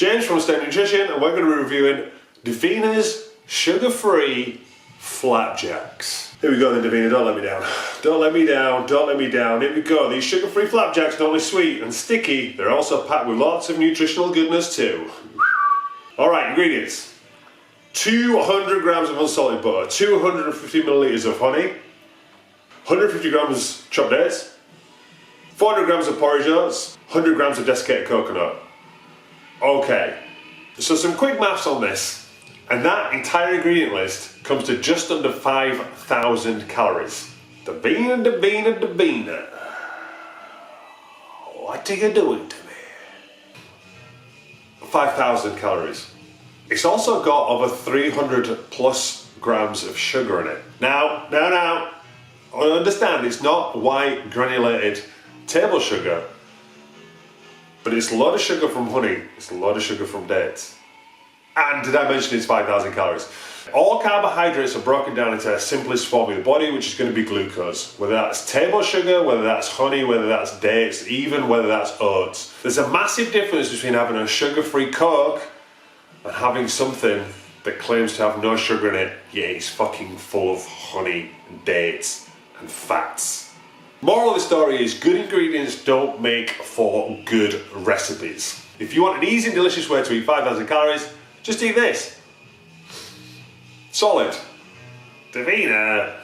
James from Stay Nutrition, and we're going to be reviewing Davina's Sugar Free Flapjacks. Here we go then, Davina, don't let me down. Don't let me down, don't let me down. Here we go. These Sugar Free Flapjacks are not only sweet and sticky, they're also packed with lots of nutritional goodness too. Alright, ingredients. 200 grams of unsalted butter, 250 milliliters of honey, 150 grams chopped dates, 400 grams of porridge oats, 100 grams of desiccated coconut. Okay, so some quick maths on this, and that entire ingredient list comes to just under 5,000 calories. Davina, Davina, Davina. What are you doing to me? 5,000 calories. It's also got over 300 plus grams of sugar in it. Now, I understand it's not white granulated table sugar, but it's a lot of sugar from honey, it's a lot of sugar from dates. And did I mention it's 5,000 calories? All carbohydrates are broken down into the simplest form of the body, which is going to be glucose. Whether that's table sugar, whether that's honey, whether that's dates, even whether that's oats. There's a massive difference between having a sugar-free Coke and having something that claims to have no sugar in it, yet it's fucking full of honey and dates and fats. Moral of the story is good ingredients don't make for good recipes. If you want an easy and delicious way to eat 5,000 calories, just eat this. Solid. Davina.